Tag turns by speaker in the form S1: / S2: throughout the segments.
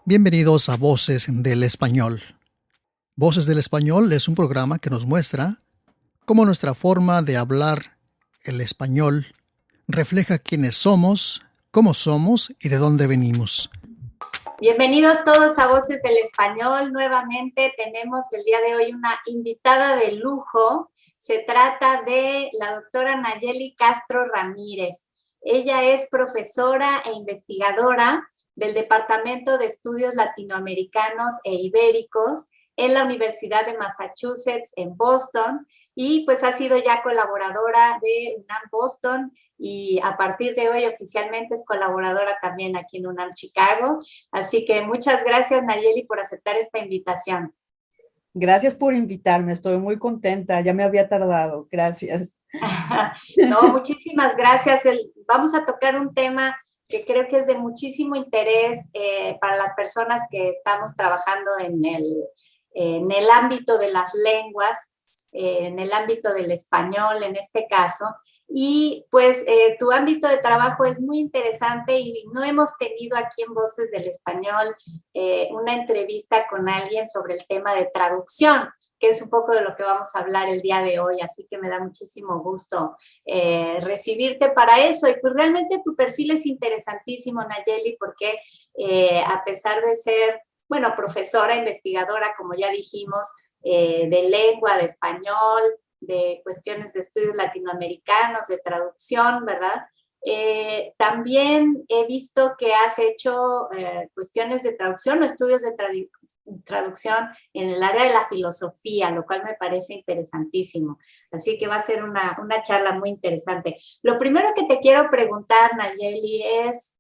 S1: Bienvenidos a Voces del Español. Voces del Español es un programa que nos muestra cómo nuestra forma de hablar el español refleja quiénes somos, cómo somos y de dónde venimos.
S2: Bienvenidos todos a Voces del Español. Nuevamente tenemos el día de hoy una invitada de lujo. Se trata de la doctora Nayeli Castro Ramírez. Ella es profesora e investigadora del Departamento de Estudios Latinoamericanos e Ibéricos en la Universidad de Massachusetts en Boston y pues ha sido ya colaboradora de UNAM Boston y a partir de hoy oficialmente es colaboradora también aquí en UNAM Chicago. Así que muchas gracias, Nayeli, por aceptar esta invitación.
S3: Gracias por invitarme, estoy muy contenta, ya me había tardado, gracias.
S2: No, muchísimas gracias. Vamos a tocar un tema que creo que es de muchísimo interés para las personas que estamos trabajando en el ámbito de las lenguas, en el ámbito del español en este caso. Y pues tu ámbito de trabajo es muy interesante y no hemos tenido aquí en Voces del Español una entrevista con alguien sobre el tema de traducción, que es un poco de lo que vamos a hablar el día de hoy, así que me da muchísimo gusto recibirte para eso. Y pues realmente tu perfil es interesantísimo, Nayeli, porque a pesar de ser, bueno, profesora, investigadora, como ya dijimos, de lengua, de español, de cuestiones de estudios latinoamericanos, de traducción, ¿verdad? También he visto que has hecho cuestiones de traducción o estudios de traducción en el área de la filosofía, lo cual me parece interesantísimo. Así que va a ser una charla muy interesante. Lo primero que te quiero preguntar, Nayeli, es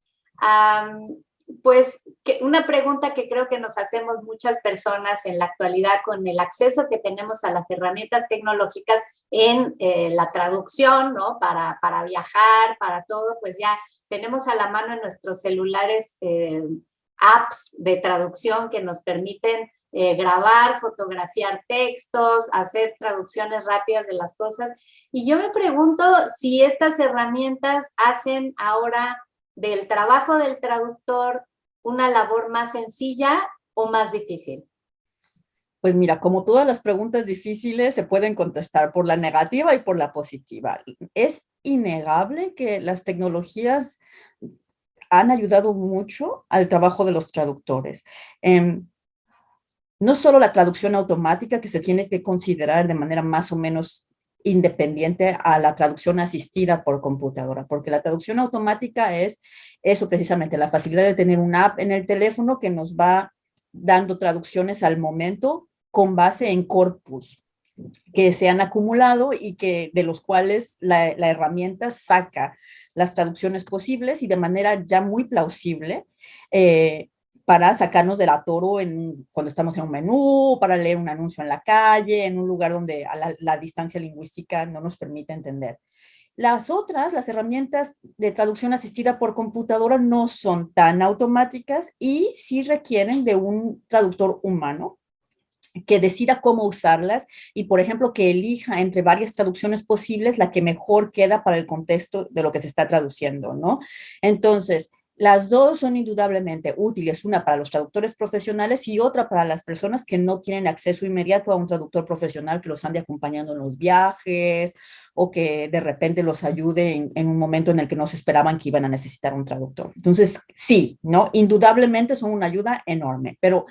S2: pues una pregunta que creo que nos hacemos muchas personas en la actualidad con el acceso que tenemos a las herramientas tecnológicas en la traducción, ¿no? Para viajar, para todo, pues ya tenemos a la mano en nuestros celulares apps de traducción que nos permiten grabar, fotografiar textos, hacer traducciones rápidas de las cosas. Y yo me pregunto si estas herramientas hacen ahora del trabajo del traductor una labor más sencilla o más difícil.
S3: Pues mira, como todas las preguntas difíciles se pueden contestar por la negativa y por la positiva. Es innegable que las tecnologías han ayudado mucho al trabajo de los traductores. No solo la traducción automática, que se tiene que considerar de manera más o menos independiente a la traducción asistida por computadora, porque la traducción automática es eso precisamente, la facilidad de tener una app en el teléfono que nos va dando traducciones al momento con base en corpus que se han acumulado y que de los cuales la herramienta saca las traducciones posibles y de manera ya muy plausible para sacarnos del atoro cuando estamos en un menú, para leer un anuncio en la calle, en un lugar donde la distancia lingüística no nos permite entender. Las herramientas de traducción asistida por computadora no son tan automáticas y sí requieren de un traductor humano que decida cómo usarlas y, por ejemplo, que elija entre varias traducciones posibles la que mejor queda para el contexto de lo que se está traduciendo, ¿no? Entonces, las dos son indudablemente útiles, una para los traductores profesionales y otra para las personas que no tienen acceso inmediato a un traductor profesional que los ande acompañando en los viajes o que de repente los ayude en un momento en el que no se esperaban que iban a necesitar un traductor. Entonces, sí, ¿no? Indudablemente son una ayuda enorme, pero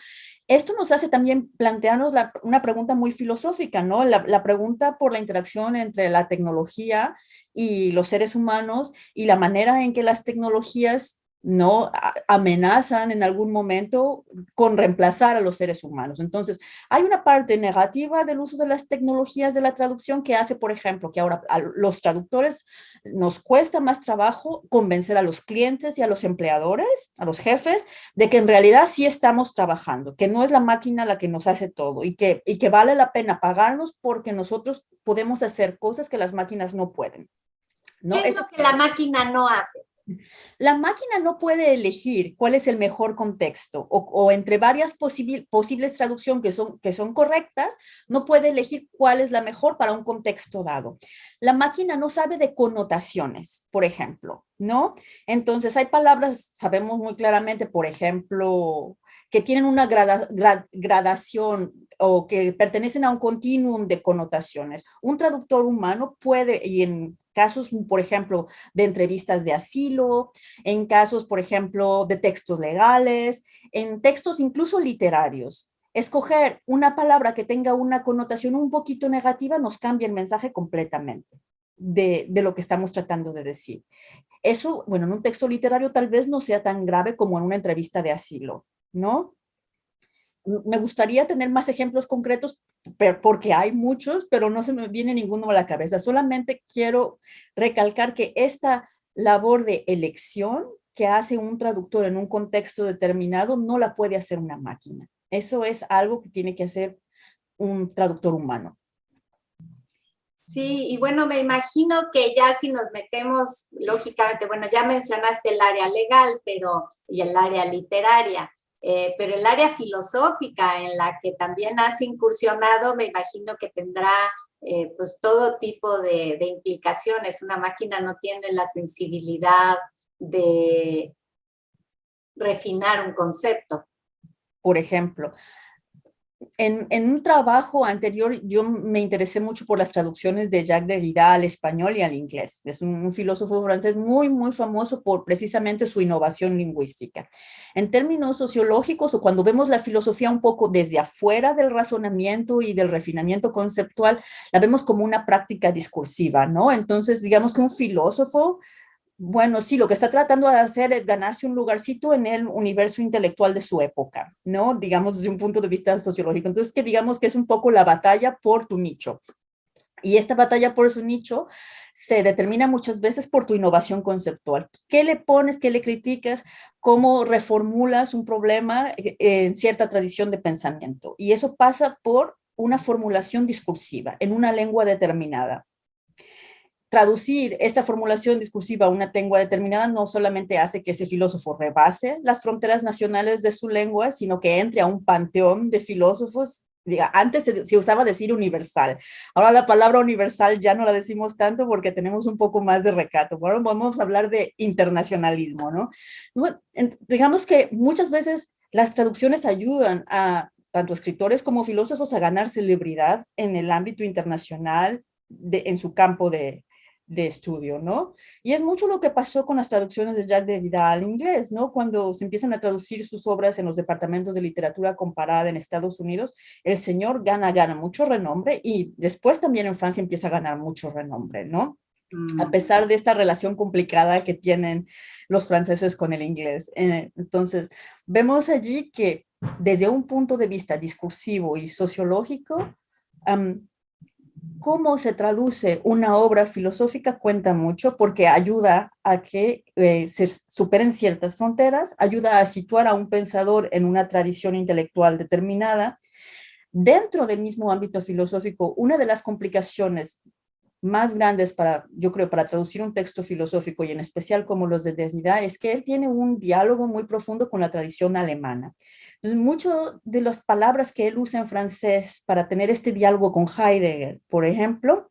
S3: esto nos hace también plantearnos una pregunta muy filosófica, ¿no? La pregunta por la interacción entre la tecnología y los seres humanos y la manera en que las tecnologías no amenazan en algún momento con reemplazar a los seres humanos. Entonces, hay una parte negativa del uso de las tecnologías de la traducción que hace, por ejemplo, que ahora a los traductores nos cuesta más trabajo convencer a los clientes y a los empleadores, a los jefes, de que en realidad sí estamos trabajando, que no es la máquina la que nos hace todo y que vale la pena pagarnos porque nosotros podemos hacer cosas que las máquinas no pueden, ¿no?
S2: ¿Qué es lo que la máquina no hace?
S3: La máquina no puede elegir cuál es el mejor contexto o entre varias posibles traducciones que son correctas, no puede elegir cuál es la mejor para un contexto dado. La máquina no sabe de connotaciones, por ejemplo, ¿no? Entonces hay palabras, sabemos muy claramente, por ejemplo, que tienen una gradación o que pertenecen a un continuum de connotaciones. Un traductor humano puede, y en casos, por ejemplo, de entrevistas de asilo, en casos, por ejemplo, de textos legales, en textos incluso literarios. Escoger una palabra que tenga una connotación un poquito negativa nos cambia el mensaje completamente de lo que estamos tratando de decir. Eso, bueno, en un texto literario tal vez no sea tan grave como en una entrevista de asilo, ¿no? Me gustaría tener más ejemplos concretos porque hay muchos, pero no se me viene ninguno a la cabeza. Solamente quiero recalcar que esta labor de elección que hace un traductor en un contexto determinado no la puede hacer una máquina. Eso es algo que tiene que hacer un traductor humano.
S2: Sí, y bueno, me imagino que ya si nos metemos, lógicamente, bueno, ya mencionaste el área legal, pero y el área literaria, pero el área filosófica en la que también has incursionado, me imagino que tendrá pues todo tipo de implicaciones. Una máquina no tiene la sensibilidad de refinar un concepto.
S3: Por ejemplo, en un trabajo anterior yo me interesé mucho por las traducciones de Jacques Derrida al español y al inglés. Es un filósofo francés muy, muy famoso por precisamente su innovación lingüística. En términos sociológicos o cuando vemos la filosofía un poco desde afuera del razonamiento y del refinamiento conceptual, la vemos como una práctica discursiva, ¿no? Entonces, digamos que un filósofo bueno, sí, lo que está tratando de hacer es ganarse un lugarcito en el universo intelectual de su época, ¿no? Digamos desde un punto de vista sociológico. Entonces, que digamos que es un poco la batalla por tu nicho. Y esta batalla por su nicho se determina muchas veces por tu innovación conceptual. ¿Qué le pones, qué le criticas, cómo reformulas un problema en cierta tradición de pensamiento? Y eso pasa por una formulación discursiva en una lengua determinada. Traducir esta formulación discursiva a una lengua determinada no solamente hace que ese filósofo rebase las fronteras nacionales de su lengua, sino que entre a un panteón de filósofos. Antes se usaba decir universal. Ahora la palabra universal ya no la decimos tanto porque tenemos un poco más de recato. Ahora vamos a hablar de internacionalismo, ¿no? Digamos que muchas veces las traducciones ayudan a tanto escritores como filósofos a ganar celebridad en el ámbito internacional en su campo de estudio, ¿no? Y es mucho lo que pasó con las traducciones de Jacques Derrida al inglés, ¿no? Cuando se empiezan a traducir sus obras en los departamentos de literatura comparada en Estados Unidos, el señor gana mucho renombre y después también en Francia empieza a ganar mucho renombre, ¿no? A pesar de esta relación complicada que tienen los franceses con el inglés. Entonces, vemos allí que desde un punto de vista discursivo y sociológico, cómo se traduce una obra filosófica cuenta mucho porque ayuda a que se superen ciertas fronteras, ayuda a situar a un pensador en una tradición intelectual determinada. Dentro del mismo ámbito filosófico, una de las complicaciones más grandes para, yo creo, para traducir un texto filosófico y en especial como los de Derrida, es que él tiene un diálogo muy profundo con la tradición alemana. Muchas de las palabras que él usa en francés para tener este diálogo con Heidegger, por ejemplo,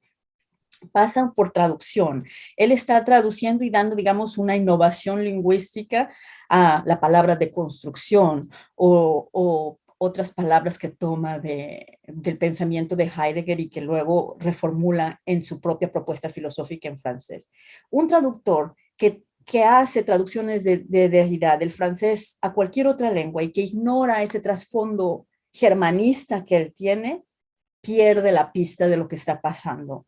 S3: pasan por traducción. Él está traduciendo y dando, digamos, una innovación lingüística a la palabra de construcción o otras palabras que toma del pensamiento de Heidegger y que luego reformula en su propia propuesta filosófica en francés. Un traductor que hace traducciones de Derrida del francés a cualquier otra lengua y que ignora ese trasfondo germanista que él tiene, pierde la pista de lo que está pasando.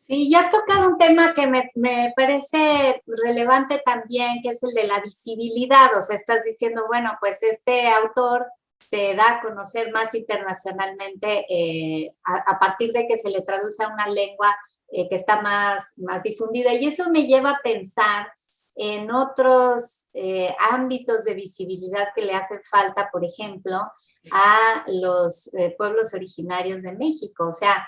S2: Sí, ya has tocado un tema que me parece relevante también, que es el de la visibilidad. O sea, estás diciendo, bueno, pues este autor se da a conocer más internacionalmente a partir de que se le traduce a una lengua que está más difundida. Y eso me lleva a pensar en otros ámbitos de visibilidad que le hacen falta, por ejemplo, a los pueblos originarios de México. O sea,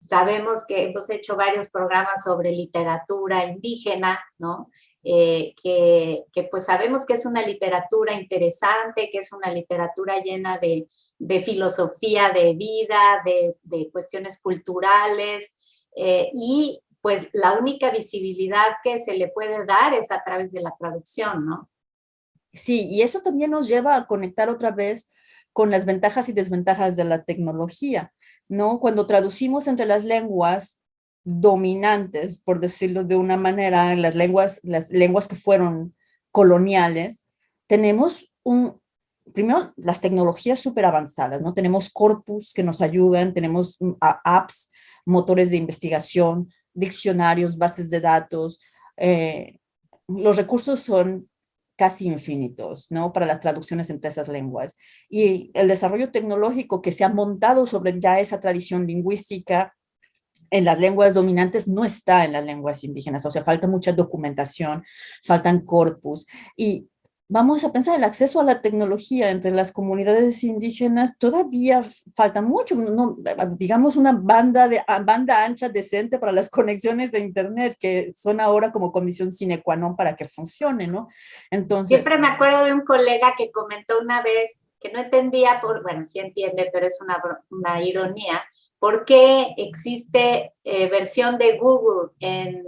S2: sabemos que hemos hecho varios programas sobre literatura indígena, ¿no? Que pues sabemos que es una literatura interesante, que es una literatura llena de filosofía de vida, de cuestiones culturales, y pues la única visibilidad que se le puede dar es a través de la traducción, ¿no?
S3: Sí, y eso también nos lleva a conectar otra vez con las ventajas y desventajas de la tecnología, ¿no? Cuando traducimos entre las lenguas dominantes, por decirlo de una manera, las lenguas que fueron coloniales, tenemos primero, las tecnologías súper avanzadas, ¿no? Tenemos corpus que nos ayudan, tenemos apps, motores de investigación, diccionarios, bases de datos. Los recursos son casi infinitos, ¿no? Para las traducciones entre esas lenguas. Y el desarrollo tecnológico que se ha montado sobre ya esa tradición lingüística en las lenguas dominantes no está en las lenguas indígenas, o sea, falta mucha documentación, faltan corpus. Y vamos a pensar, el acceso a la tecnología entre las comunidades indígenas todavía falta mucho, no, digamos una banda ancha decente para las conexiones de internet, que son ahora como condición sine qua non para que funcione, ¿no? Entonces,
S2: Siempre me acuerdo de un colega que comentó una vez que no entendía, bueno, sí entiende, pero es una ironía, por qué existe versión de Google en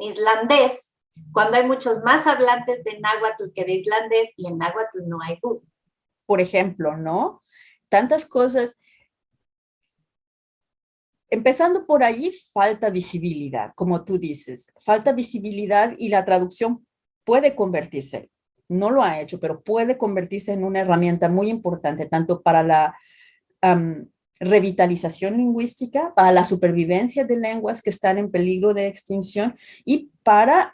S2: islandés cuando hay muchos más hablantes de náhuatl que de islandés y en náhuatl no hay Google.
S3: por ejemplo, ¿no? Tantas cosas. Empezando por ahí, falta visibilidad, como tú dices, falta visibilidad y la traducción puede convertirse, no lo ha hecho, pero puede convertirse en una herramienta muy importante, tanto para la revitalización lingüística, para la supervivencia de lenguas que están en peligro de extinción y para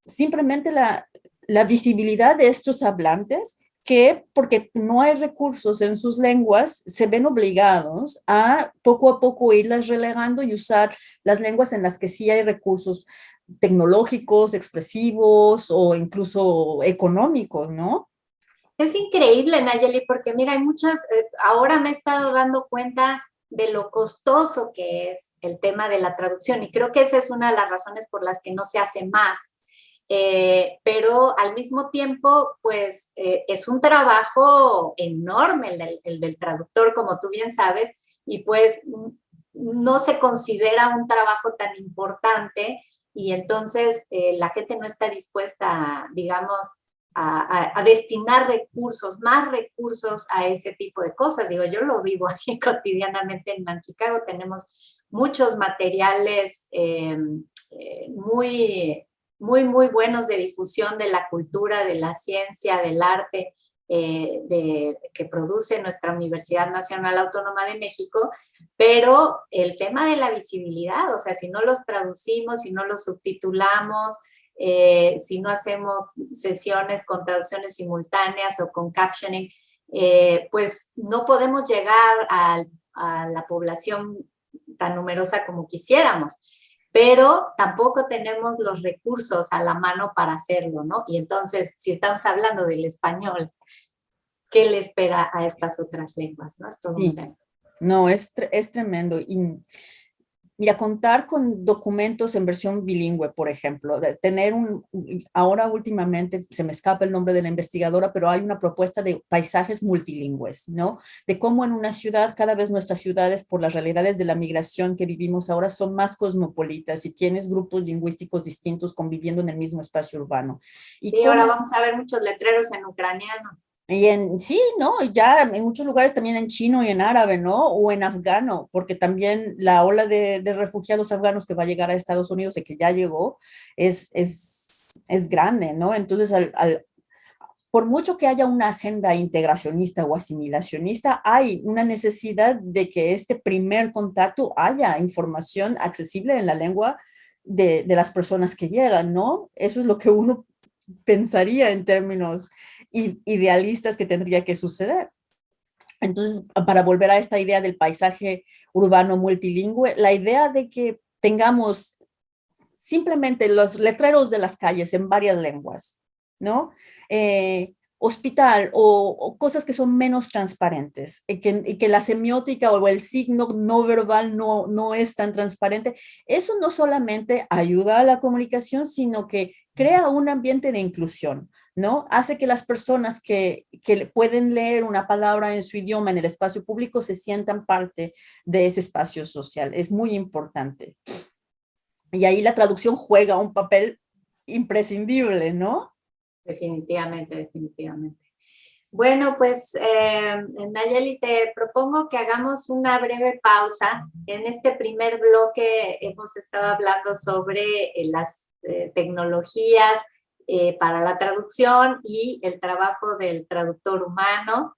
S3: simplemente la visibilidad de estos hablantes que, porque no hay recursos en sus lenguas, se ven obligados a poco irlas relegando y usar las lenguas en las que sí hay recursos tecnológicos, expresivos o incluso económicos, ¿no?
S2: Es increíble, Nayeli, porque mira, hay muchas, ahora me he estado dando cuenta de lo costoso que es el tema de la traducción y creo que esa es una de las razones por las que no se hace más. Pero al mismo tiempo, pues es un trabajo enorme el del traductor, como tú bien sabes, y pues no se considera un trabajo tan importante y entonces la gente no está dispuesta, digamos, a destinar recursos, más recursos a ese tipo de cosas. Digo, yo lo vivo aquí cotidianamente en Chicago, tenemos muchos materiales muy buenos de difusión de la cultura, de la ciencia, del arte, que produce nuestra Universidad Nacional Autónoma de México, pero el tema de la visibilidad, o sea, si no los traducimos, si no los subtitulamos, si no hacemos sesiones con traducciones simultáneas o con captioning, pues no podemos llegar a la población tan numerosa como quisiéramos, pero tampoco tenemos los recursos a la mano para hacerlo, ¿no? Y entonces, si estamos hablando del español, ¿qué le espera a estas otras lenguas, no? Es todo un tema.
S3: No, es tremendo. Y mira, contar con documentos en versión bilingüe, por ejemplo, de tener ahora últimamente, se me escapa el nombre de la investigadora, pero hay una propuesta de paisajes multilingües, ¿no? De cómo en una ciudad, cada vez nuestras ciudades, por las realidades de la migración que vivimos ahora, son más cosmopolitas y tienes grupos lingüísticos distintos conviviendo en el mismo espacio urbano. Y
S2: sí, ahora vamos a ver muchos letreros en ucraniano.
S3: Sí, ¿no? Ya en muchos lugares también en chino y en árabe, ¿no? O en afgano, porque también la ola de refugiados afganos que va a llegar a Estados Unidos y que ya llegó es grande, ¿no? Entonces, por mucho que haya una agenda integracionista o asimilacionista, hay una necesidad de que este primer contacto haya información accesible en la lengua de las personas que llegan, ¿no? Eso es lo que uno pensaría en términos idealistas que tendría que suceder. Entonces, para volver a esta idea del paisaje urbano multilingüe, la idea de que tengamos simplemente los letreros de las calles en varias lenguas, ¿no? hospital o cosas que son menos transparentes, y que la semiótica o el signo no verbal no es tan transparente. Eso no solamente ayuda a la comunicación, sino que crea un ambiente de inclusión, ¿no? Hace que las personas que pueden leer una palabra en su idioma en el espacio público se sientan parte de ese espacio social. Es muy importante. Y ahí la traducción juega un papel imprescindible, ¿no?
S2: Definitivamente, definitivamente. Bueno, pues Nayeli, te propongo que hagamos una breve pausa. En este primer bloque hemos estado hablando sobre las tecnologías para la traducción y el trabajo del traductor humano.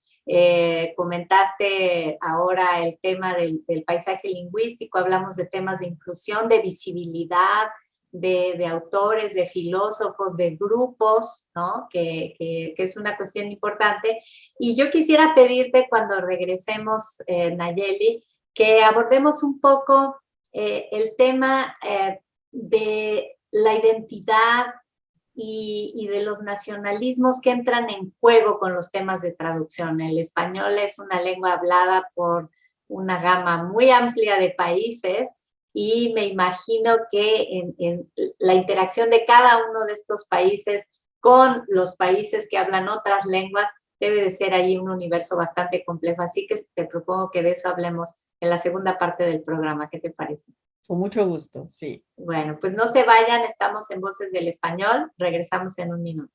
S2: Comentaste ahora el tema del paisaje lingüístico, hablamos de temas de inclusión, de visibilidad, de autores, de filósofos, de grupos, ¿no? Que es una cuestión importante. Y yo quisiera pedirte cuando regresemos, Nayeli, que abordemos un poco el tema de la identidad y de los nacionalismos que entran en juego con los temas de traducción. El español es una lengua hablada por una gama muy amplia de países, y me imagino que en la interacción de cada uno de estos países con los países que hablan otras lenguas debe de ser ahí un universo bastante complejo. Así que te propongo que de eso hablemos en la segunda parte del programa. ¿Qué te parece?
S3: Con mucho gusto, sí.
S2: Bueno, pues no se vayan, estamos en Voces del Español. Regresamos en un minuto.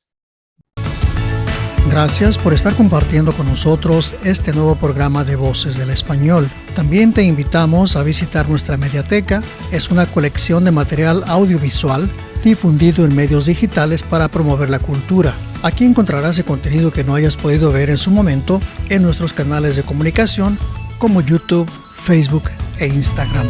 S1: Gracias por estar compartiendo con nosotros este nuevo programa de Voces del Español. También te invitamos a visitar nuestra mediateca. Es una colección de material audiovisual difundido en medios digitales para promover la cultura. Aquí encontrarás el contenido que no hayas podido ver en su momento en nuestros canales de comunicación como YouTube, Facebook e Instagram.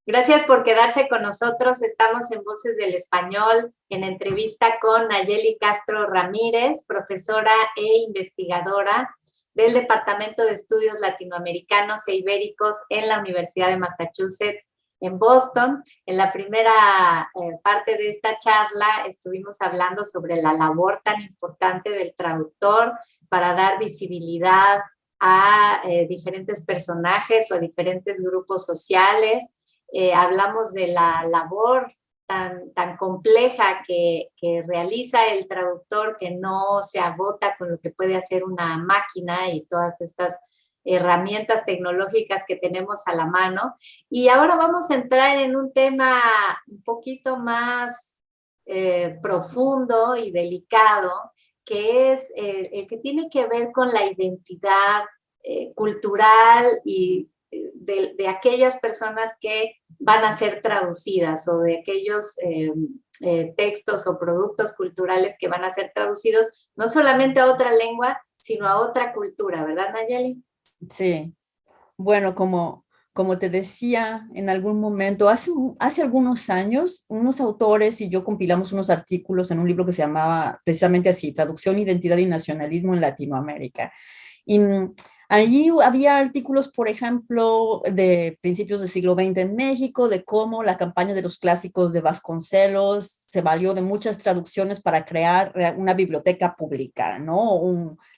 S2: Gracias por quedarse con nosotros. Estamos en Voces del Español, en entrevista con Nayeli Castro Ramírez, profesora e investigadora del Departamento de Estudios Latinoamericanos e Ibéricos en la Universidad de Massachusetts, en Boston. En la primera parte de esta charla estuvimos hablando sobre la labor tan importante del traductor para dar visibilidad a diferentes personajes o a diferentes grupos sociales. Hablamos de la labor tan compleja que realiza el traductor, que no se agota con lo que puede hacer una máquina y todas estas herramientas tecnológicas que tenemos a la mano. Y ahora vamos a entrar en un tema un poquito más profundo y delicado, que es el que tiene que ver con la identidad cultural y de aquellas personas que van a ser traducidas, o de aquellos textos o productos culturales que van a ser traducidos no solamente a otra lengua, sino a otra cultura, ¿verdad, Nayeli?
S3: Sí. Bueno, como te decía en algún momento, hace algunos años, unos autores y yo compilamos unos artículos en un libro que se llamaba precisamente así, Traducción, Identidad y Nacionalismo en Latinoamérica. Y allí había artículos, por ejemplo, de principios del siglo XX en México, de cómo la campaña de los clásicos de Vasconcelos se valió de muchas traducciones para crear una biblioteca pública, ¿no?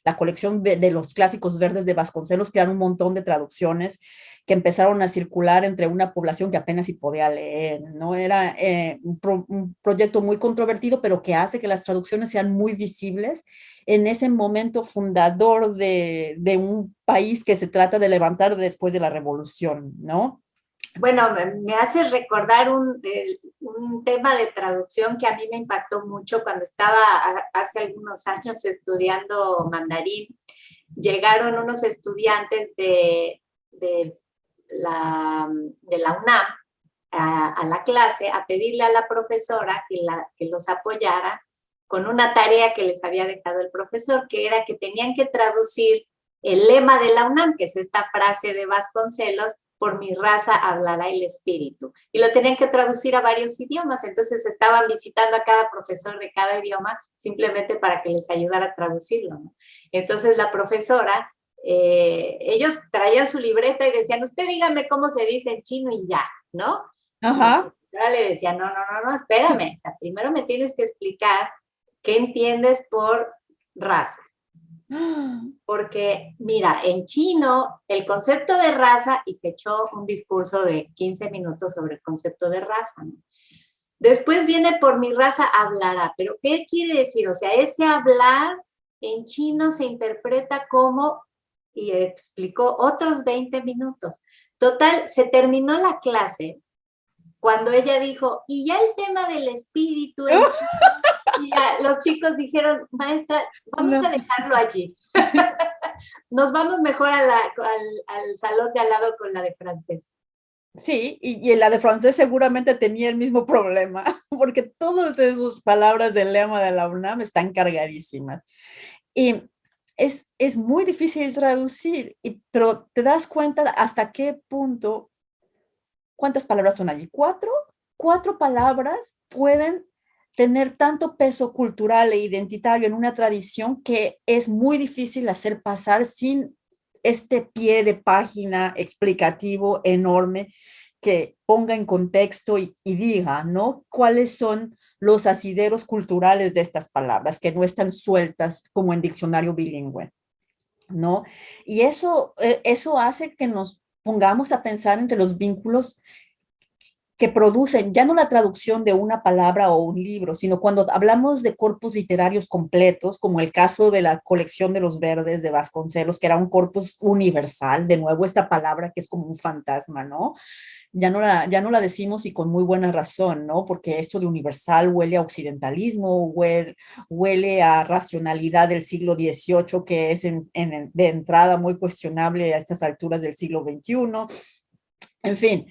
S3: La colección de los clásicos verdes de Vasconcelos, que eran un montón de traducciones que empezaron a circular entre una población que apenas si podía leer, ¿no? Era un proyecto muy controvertido, pero que hace que las traducciones sean muy visibles en ese momento fundador de un país que se trata de levantar después de la revolución, ¿no?
S2: Bueno, me hace recordar un tema de traducción que a mí me impactó mucho cuando estaba hace algunos años estudiando mandarín. Llegaron unos estudiantes de la UNAM a la clase a pedirle a la profesora que los apoyara con una tarea que les había dejado el profesor, que era que tenían que traducir el lema de la UNAM, que es esta frase de Vasconcelos: por mi raza hablará el espíritu. Y lo tenían que traducir a varios idiomas, entonces estaban visitando a cada profesor de cada idioma simplemente para que les ayudara a traducirlo, ¿no? Entonces la profesora, ellos traían su libreta y decían, usted dígame cómo se dice en chino y ya, ¿no?
S3: Ajá.
S2: Y la profesora le decía, no, espérame, o sea, primero me tienes que explicar ¿Qué entiendes por raza? Porque, mira, en chino, el concepto de raza, y se echó un discurso de 15 minutos sobre el concepto de raza, ¿no? Después viene por mi raza hablará, pero ¿qué quiere decir? O sea, ese hablar en chino se interpreta como, y explicó otros 20 minutos. Total, se terminó la clase cuando ella dijo, y ya el tema del espíritu en chino, y ya los chicos dijeron, maestra, vamos
S3: No.
S2: a dejarlo allí. Nos vamos mejor al salón de al lado con la de francés.
S3: Sí, y la de francés seguramente tenía el mismo problema, porque todas esas palabras del lema de la UNAM están cargadísimas. Y es muy difícil traducir, pero te das cuenta hasta qué punto, ¿cuántas palabras son allí? ¿Cuatro? Cuatro palabras pueden tener tanto peso cultural e identitario en una tradición que es muy difícil hacer pasar sin este pie de página explicativo enorme que ponga en contexto y diga, ¿no? ¿Cuáles son los asideros culturales de estas palabras que no están sueltas como en diccionario bilingüe, ¿no? Y eso hace que nos pongamos a pensar entre los vínculos que producen ya no la traducción de una palabra o un libro, sino cuando hablamos de corpus literarios completos, como el caso de la colección de los verdes de Vasconcelos, que era un corpus universal, de nuevo esta palabra que es como un fantasma, ¿no? Ya no la decimos y con muy buena razón, ¿no? Porque esto de universal huele a occidentalismo, huele a racionalidad del siglo XVIII, que es de entrada muy cuestionable a estas alturas del siglo XXI. En fin,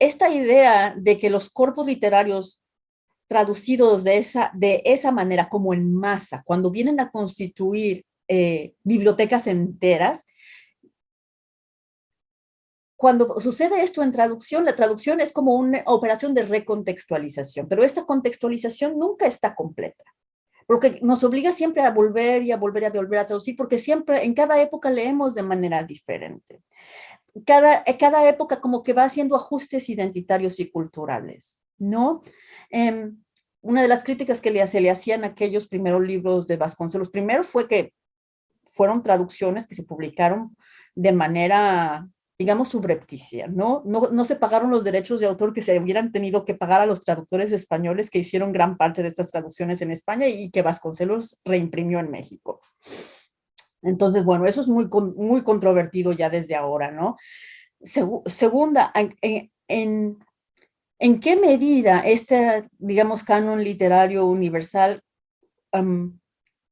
S3: esta idea de que los corpus literarios traducidos de esa manera, como en masa, cuando vienen a constituir bibliotecas enteras, cuando sucede esto en traducción, la traducción es como una operación de recontextualización, pero esta contextualización nunca está completa, porque nos obliga siempre a volver y a volver a volver a traducir, porque siempre en cada época leemos de manera diferente. Cada época como que va haciendo ajustes identitarios y culturales, ¿no? Una de las críticas que se le hacían a aquellos primeros libros de Vasconcelos, primero fue que fueron traducciones que se publicaron de manera, digamos, subrepticia, ¿no? No se pagaron los derechos de autor que se hubieran tenido que pagar a los traductores españoles que hicieron gran parte de estas traducciones en España y que Vasconcelos reimprimió en México. Entonces, bueno, eso es muy controvertido ya desde ahora, ¿no? Segunda, ¿en qué medida este, digamos, canon literario universal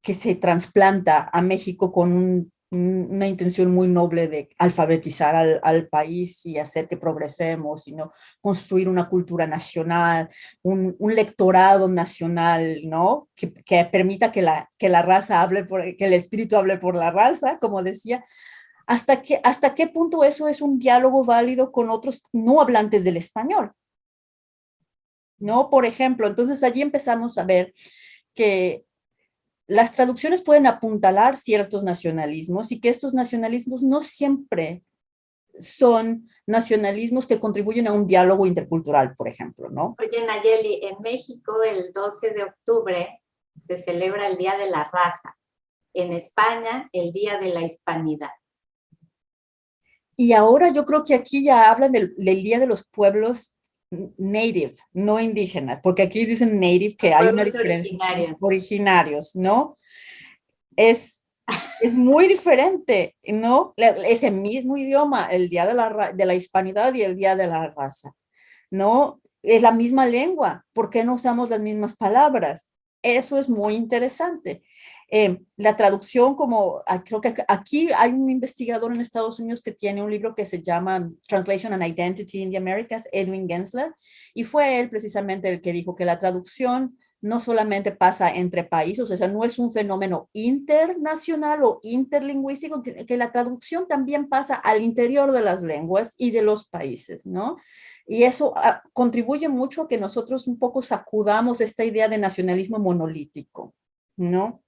S3: que se trasplanta a México con una intención muy noble de alfabetizar al país y hacer que progresemos, sino construir una cultura nacional, un lectorado nacional, ¿no? Que permita que la raza hable, que el espíritu hable por la raza, como decía. ¿Hasta qué punto eso es un diálogo válido con otros no hablantes del español? ¿No? Por ejemplo, entonces allí empezamos a ver que las traducciones pueden apuntalar ciertos nacionalismos y que estos nacionalismos no siempre son nacionalismos que contribuyen a un diálogo intercultural, por ejemplo, ¿no?
S2: Oye, Nayeli, en México el 12 de octubre se celebra el Día de la Raza. En España, el Día de la Hispanidad.
S3: Y ahora yo creo que aquí ya hablan del Día de los Pueblos native, no indígenas, porque aquí dicen native, que hay una diferencia. Originarios, ¿no? Es muy diferente, ¿no? Ese mismo idioma, el Día de la Hispanidad y el Día de la Raza, ¿no? Es la misma lengua, ¿por qué no usamos las mismas palabras? Eso es muy interesante. La traducción, creo que aquí hay un investigador en Estados Unidos que tiene un libro que se llama Translation and Identity in the Americas, Edwin Gensler, y fue él precisamente el que dijo que la traducción no solamente pasa entre países, o sea, no es un fenómeno internacional o interlingüístico, que la traducción también pasa al interior de las lenguas y de los países, ¿no? Y eso contribuye mucho a que nosotros un poco sacudamos esta idea de nacionalismo monolítico, ¿no?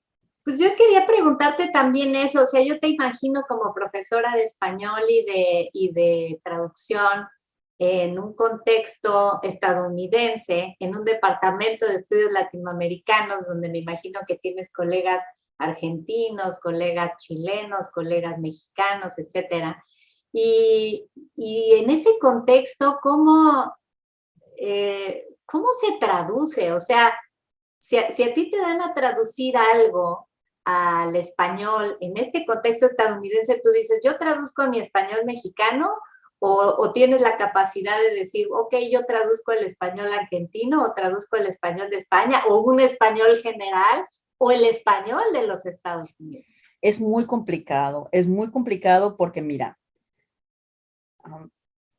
S2: Pues yo quería preguntarte también eso, o sea, yo te imagino como profesora de español y de traducción, en un contexto estadounidense, en un departamento de estudios latinoamericanos, donde me imagino que tienes colegas argentinos, colegas chilenos, colegas mexicanos, etcétera. Y en ese contexto, ¿cómo se traduce? O sea, si a ti te dan a traducir algo al español, en este contexto estadounidense, tú dices, yo traduzco a mi español mexicano, o tienes la capacidad de decir, ok, yo traduzco el español argentino, o traduzco el español de España, o un español general, o el español de los Estados Unidos.
S3: Es muy complicado porque mira,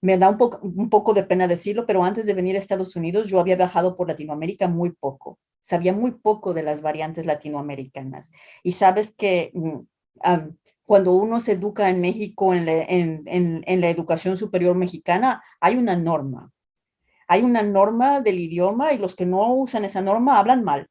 S3: me da un poco de pena decirlo, pero antes de venir a Estados Unidos yo había viajado por Latinoamérica muy poco. Sabía muy poco de las variantes latinoamericanas. Y sabes que cuando uno se educa en México, en la educación superior mexicana, hay una norma. Hay una norma del idioma y los que no usan esa norma hablan mal.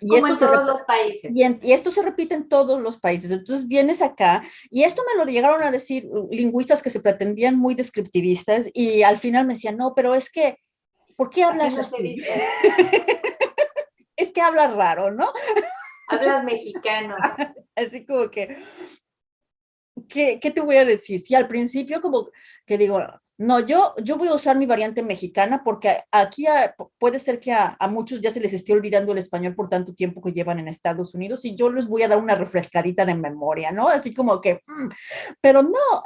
S2: Como en todos los países.
S3: Y esto se repite en todos los países. Entonces vienes acá, y esto me lo llegaron a decir lingüistas que se pretendían muy descriptivistas, y al final me decían, no, pero es que, ¿por qué hablas así? Es que hablas raro, ¿no?
S2: Hablas mexicano.
S3: Así como que, ¿qué te voy a decir? Sí, al principio como que digo, no, yo voy a usar mi variante mexicana porque aquí puede ser que a muchos ya se les esté olvidando el español por tanto tiempo que llevan en Estados Unidos, y yo les voy a dar una refrescadita de memoria, ¿no? Así como que, pero no,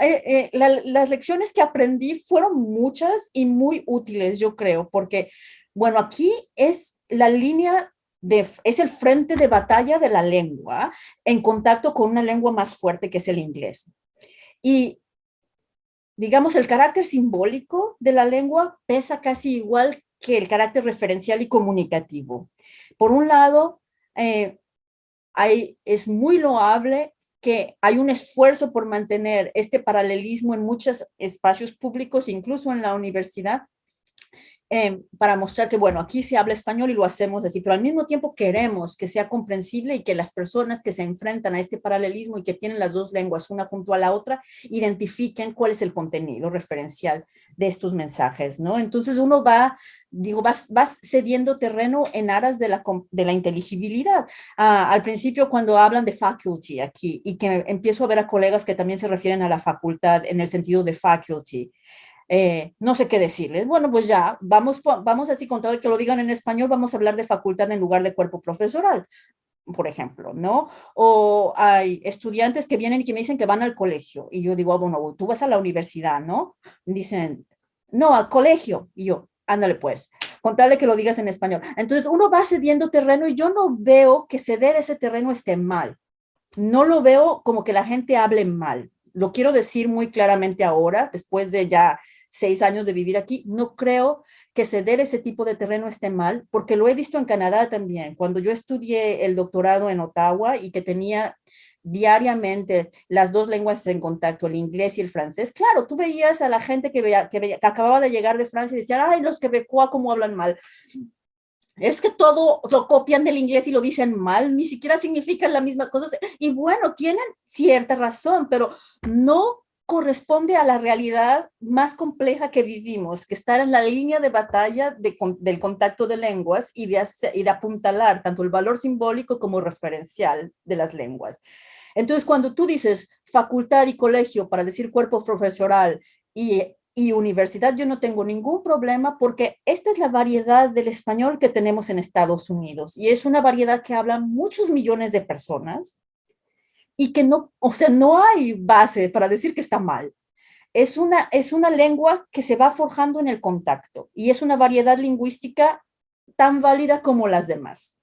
S3: las lecciones que aprendí fueron muchas y muy útiles, yo creo, porque, bueno, aquí es la línea es el frente de batalla de la lengua en contacto con una lengua más fuerte que es el inglés. Y digamos, el carácter simbólico de la lengua pesa casi igual que el carácter referencial y comunicativo. Por un lado, es muy loable que hay un esfuerzo por mantener este paralelismo en muchos espacios públicos, incluso en la universidad, para mostrar que, bueno, aquí se habla español y lo hacemos así, pero al mismo tiempo queremos que sea comprensible y que las personas que se enfrentan a este paralelismo y que tienen las dos lenguas una junto a la otra, identifiquen cuál es el contenido referencial de estos mensajes, ¿no? Entonces uno va cediendo terreno en aras de la inteligibilidad. Al principio, cuando hablan de faculty aquí, y que empiezo a ver a colegas que también se refieren a la facultad en el sentido de faculty, no sé qué decirles. Bueno, pues ya, vamos así, con todo de que lo digan en español, vamos a hablar de facultad en lugar de cuerpo profesoral, por ejemplo, ¿no? O hay estudiantes que vienen y que me dicen que van al colegio, y yo digo, bueno, tú vas a la universidad, ¿no? Dicen, no, al colegio, y yo, ándale pues, con tal de que lo digas en español. Entonces uno va cediendo terreno, y yo no veo que ceder ese terreno esté mal. No lo veo como que la gente hable mal. Lo quiero decir muy claramente ahora, después de ya 6 años de vivir aquí. No creo que ceder ese tipo de terreno esté mal, porque lo he visto en Canadá también. Cuando yo estudié el doctorado en Ottawa y que tenía diariamente las dos lenguas en contacto, el inglés y el francés, claro, tú veías a la gente que acababa de llegar de Francia y decían, ay, los quebecois, cómo hablan mal. Es que todo lo copian del inglés y lo dicen mal, ni siquiera significan las mismas cosas. Y bueno, tienen cierta razón, pero no corresponde a la realidad más compleja que vivimos, que estar en la línea de batalla del contacto de lenguas y de apuntalar tanto el valor simbólico como referencial de las lenguas. Entonces, cuando tú dices facultad y colegio para decir cuerpo profesoral y universidad, yo no tengo ningún problema, porque esta es la variedad del español que tenemos en Estados Unidos, y es una variedad que hablan muchos millones de personas y que no, o sea, no hay base para decir que está mal. Es una lengua que se va forjando en el contacto, y es una variedad lingüística tan válida como las demás.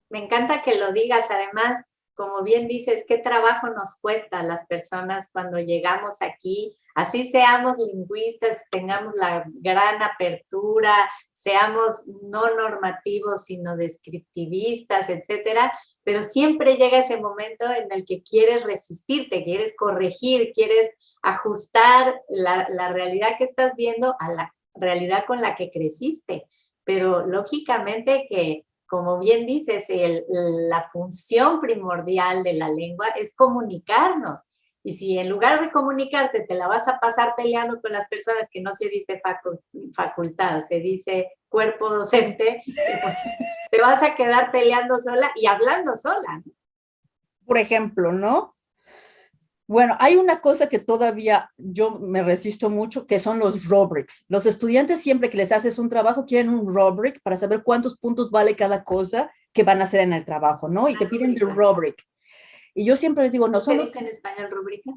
S2: Me encanta que lo digas. Además, como bien dices, qué trabajo nos cuesta a las personas cuando llegamos aquí, así seamos lingüistas, tengamos la gran apertura, seamos no normativos, sino descriptivistas, etcétera, pero siempre llega ese momento en el que quieres resistirte, quieres corregir, quieres ajustar la realidad que estás viendo a la realidad con la que creciste. Pero lógicamente que, como bien dices, la función primordial de la lengua es comunicarnos. Y si en lugar de comunicarte te la vas a pasar peleando con las personas, que no se dice facultad, se dice cuerpo docente, pues te vas a quedar peleando sola y hablando sola, ¿no?
S3: Por ejemplo, ¿no? Bueno, hay una cosa que todavía yo me resisto mucho, que son los rubrics. Los estudiantes siempre que les haces un trabajo quieren un rubric para saber cuántos puntos vale cada cosa que van a hacer en el trabajo, ¿no? Y te piden el rubric. Y yo siempre les digo, no
S2: ¿Cómo se
S3: son
S2: dice en español rúbrica?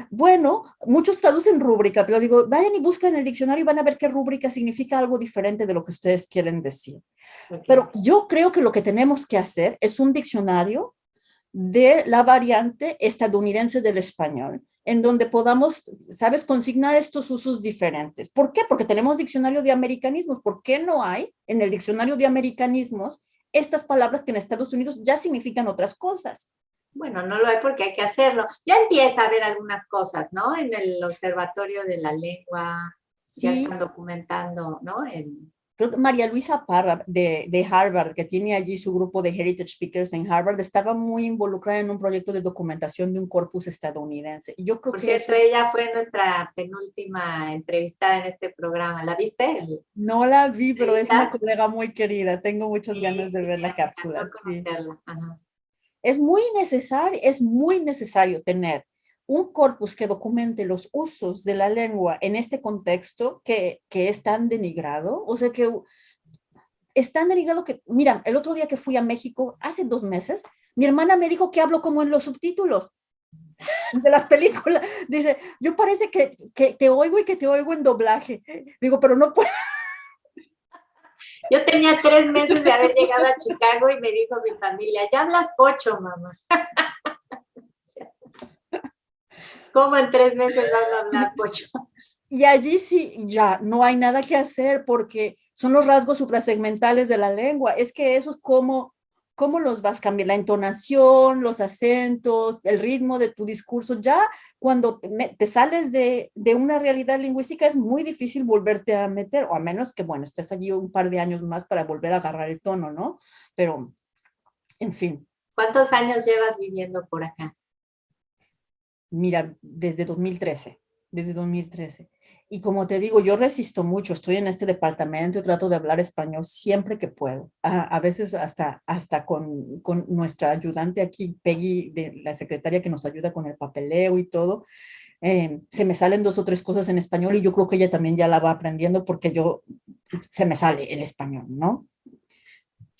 S3: Bueno, muchos traducen rúbrica, pero digo, vayan y busquen en el diccionario y van a ver que rúbrica significa algo diferente de lo que ustedes quieren decir.
S2: Okay.
S3: Pero yo creo que lo que tenemos que hacer es un diccionario de la variante estadounidense del español, en donde podamos, ¿sabes?, consignar estos usos diferentes. ¿Por qué? Porque tenemos diccionario de americanismos. ¿Por qué no hay en el diccionario de americanismos estas palabras que en Estados Unidos ya significan otras cosas?
S2: Bueno, no lo hay porque hay que hacerlo. Ya empieza a haber algunas cosas, ¿no? En el Observatorio de la Lengua, ya
S3: Sí.
S2: están documentando, ¿no?
S3: Creo que María Luisa Parra de Harvard, que tiene allí su grupo de Heritage Speakers en Harvard, estaba muy involucrada en un proyecto de documentación de un corpus estadounidense. Yo creo
S2: Por
S3: que
S2: cierto, ella fue nuestra penúltima entrevistada en este programa. ¿La viste?
S3: No la vi, pero es una
S2: ¿Entrevista?
S3: colega muy querida. Tengo muchas
S2: Sí,
S3: ganas de
S2: sí,
S3: ver la
S2: me
S3: cápsula.
S2: encantó
S3: Sí.
S2: conocerla. Ajá.
S3: Es muy necesario tener un corpus que documente los usos de la lengua en este contexto que es tan denigrado. O sea, que es tan denigrado que, mira, el otro día que fui a México, hace 2 meses, mi hermana me dijo que hablo como en los subtítulos de las películas. Dice, yo parece que te oigo y que te oigo en doblaje. Digo, pero no puedo.
S2: Yo tenía 3 meses de haber llegado a Chicago y me dijo mi familia, ya hablas pocho, mamá. ¿Cómo en 3 meses van a hablar pocho?
S3: Y allí sí, ya no hay nada que hacer porque son los rasgos suprasegmentales de la lengua. Es que eso es cómo los vas a cambiar, la entonación, los acentos, el ritmo de tu discurso. Ya cuando te sales de una realidad lingüística es muy difícil volverte a meter, o a menos que, bueno, estés allí un par de años más para volver a agarrar el tono, ¿no? Pero, en fin.
S2: ¿Cuántos años llevas viviendo por acá?
S3: Mira, desde 2013. Y como te digo, yo resisto mucho, estoy en este departamento y trato de hablar español siempre que puedo. A veces hasta con nuestra ayudante aquí, Peggy, de la secretaria que nos ayuda con el papeleo y todo, se me salen 2 o 3 cosas en español y yo creo que ella también ya la va aprendiendo porque se me sale el español, ¿no?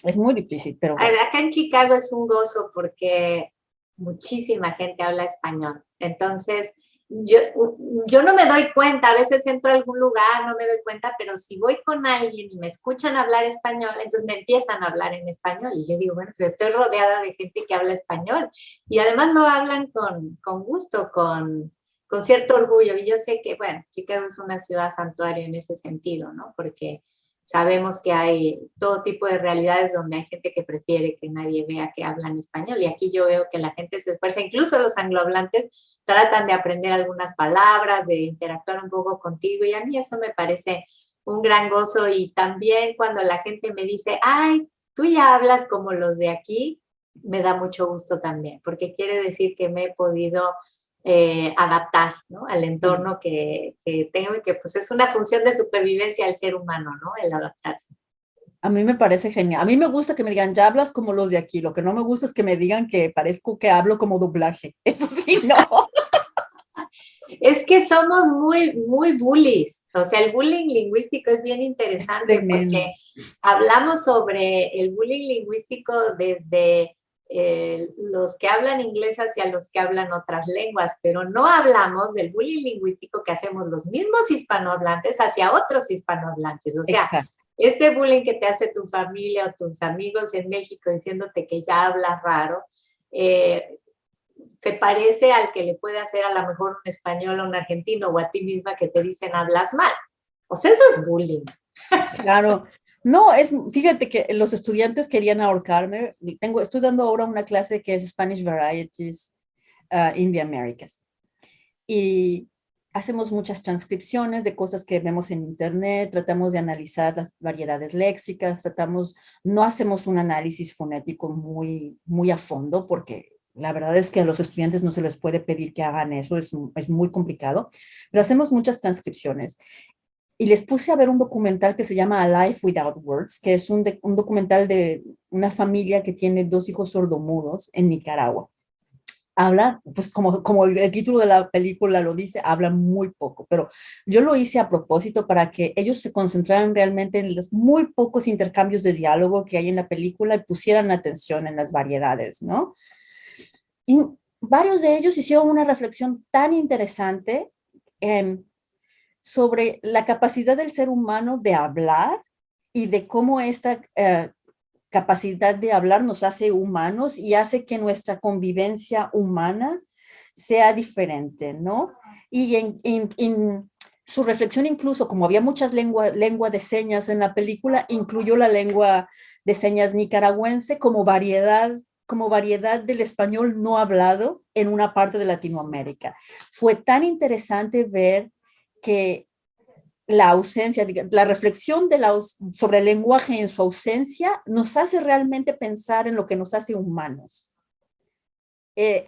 S3: Es muy difícil, pero bueno.
S2: Acá en Chicago es un gozo porque muchísima gente habla español. Entonces, yo no me doy cuenta, a veces entro a algún lugar, no me doy cuenta, pero si voy con alguien y me escuchan hablar español, entonces me empiezan a hablar en español. Y yo digo, bueno, pues estoy rodeada de gente que habla español. Y además lo hablan con gusto, con cierto orgullo. Y yo sé que, bueno, Chicago es una ciudad santuario en ese sentido, ¿no? Porque sabemos que hay todo tipo de realidades donde hay gente que prefiere que nadie vea que hablan español. Y aquí yo veo que la gente se esfuerza, incluso los anglohablantes tratan de aprender algunas palabras, de interactuar un poco contigo. Y a mí eso me parece un gran gozo. Y también cuando la gente me dice, ay, tú ya hablas como los de aquí, me da mucho gusto también, porque quiere decir que me he podido adaptar, ¿no?, al entorno que tengo y que pues es una función de supervivencia del ser humano, ¿no?, el adaptarse.
S3: A mí me parece genial. A mí me gusta que me digan, ya hablas como los de aquí. Lo que no me gusta es que me digan que parezco que hablo como doblaje. Eso sí, no.
S2: Es que somos muy bullies. O sea, el bullying lingüístico es bien interesante porque hablamos sobre el bullying lingüístico desde los que hablan inglés hacia los que hablan otras lenguas, pero no hablamos del bullying lingüístico que hacemos los mismos hispanohablantes hacia otros hispanohablantes. O sea, exacto, este bullying que te hace tu familia o tus amigos en México diciéndote que ya hablas raro, se parece al que le puede hacer a lo mejor un español o un argentino o a ti misma que te dicen hablas mal. O sea, eso es bullying.
S3: Claro. No, fíjate que los estudiantes querían ahorcarme. Estoy dando ahora una clase que es Spanish Varieties in the Americas. Y hacemos muchas transcripciones de cosas que vemos en internet, tratamos de analizar las variedades léxicas, no hacemos un análisis fonético muy a fondo porque La verdad es que a los estudiantes no se les puede pedir que hagan eso, es muy complicado, pero hacemos muchas transcripciones. Y les puse a ver un documental que se llama A Life Without Words, que es un documental de una familia que tiene 2 hijos sordomudos en Nicaragua. Habla, pues como el título de la película lo dice, habla muy poco, pero yo lo hice a propósito para que ellos se concentraran realmente en los muy pocos intercambios de diálogo que hay en la película y pusieran atención en las variedades, ¿no? Y varios de ellos hicieron una reflexión tan interesante sobre la capacidad del ser humano de hablar y de cómo esta capacidad de hablar nos hace humanos y hace que nuestra convivencia humana sea diferente, ¿no? Y en su reflexión incluso, como había muchas lengua de señas en la película, incluyó la lengua de señas nicaragüense como variedad del español no hablado en una parte de Latinoamérica. Fue tan interesante ver que la ausencia, la reflexión sobre el lenguaje en su ausencia nos hace realmente pensar en lo que nos hace humanos.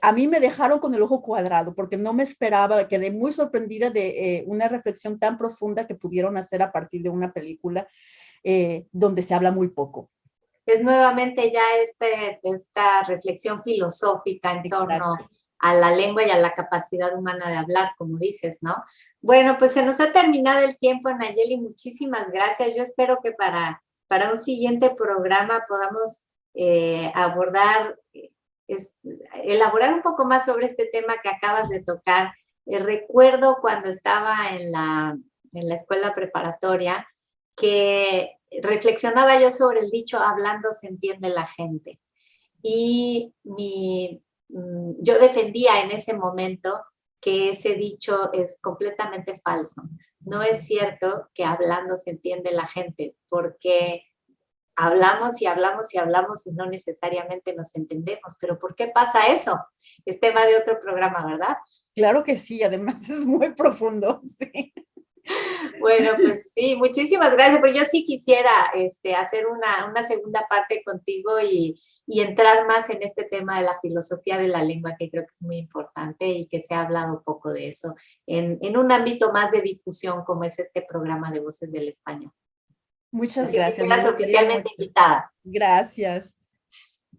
S3: A mí me dejaron con el ojo cuadrado porque no me esperaba, quedé muy sorprendida de una reflexión tan profunda que pudieron hacer a partir de una película donde se habla muy poco.
S2: Es nuevamente ya esta reflexión filosófica en torno a la lengua y a la capacidad humana de hablar, como dices, ¿no? Bueno, pues se nos ha terminado el tiempo, Nayeli, muchísimas gracias. Yo espero que para un siguiente programa podamos elaborar un poco más sobre este tema que acabas de tocar. Recuerdo cuando estaba en la escuela preparatoria que reflexionaba yo sobre el dicho hablando se entiende la gente. Y yo defendía en ese momento que ese dicho es completamente falso. No es cierto que hablando se entiende la gente, porque hablamos y hablamos y hablamos y no necesariamente nos entendemos. Pero ¿por qué pasa eso? Es tema de otro programa, ¿verdad?
S3: Claro que sí, además es muy profundo, sí.
S2: Bueno, pues sí, muchísimas gracias, pero yo sí quisiera hacer una segunda parte contigo y entrar más en este tema de la filosofía de la lengua, que creo que es muy importante y que se ha hablado poco de eso en un ámbito más de difusión como es este programa de Voces del Español.
S3: Muchas
S2: Así que
S3: gracias.
S2: quedas oficialmente invitada.
S3: Gracias.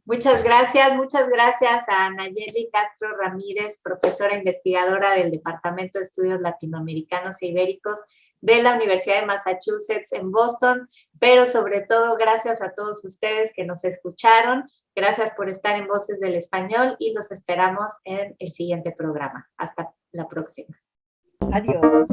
S2: Muchas gracias a Nayeli Castro Ramírez, profesora investigadora del Departamento de Estudios Latinoamericanos e Ibéricos de la Universidad de Massachusetts en Boston, pero sobre todo gracias a todos ustedes que nos escucharon, gracias por estar en Voces del Español y los esperamos en el siguiente programa. Hasta la próxima.
S3: Adiós.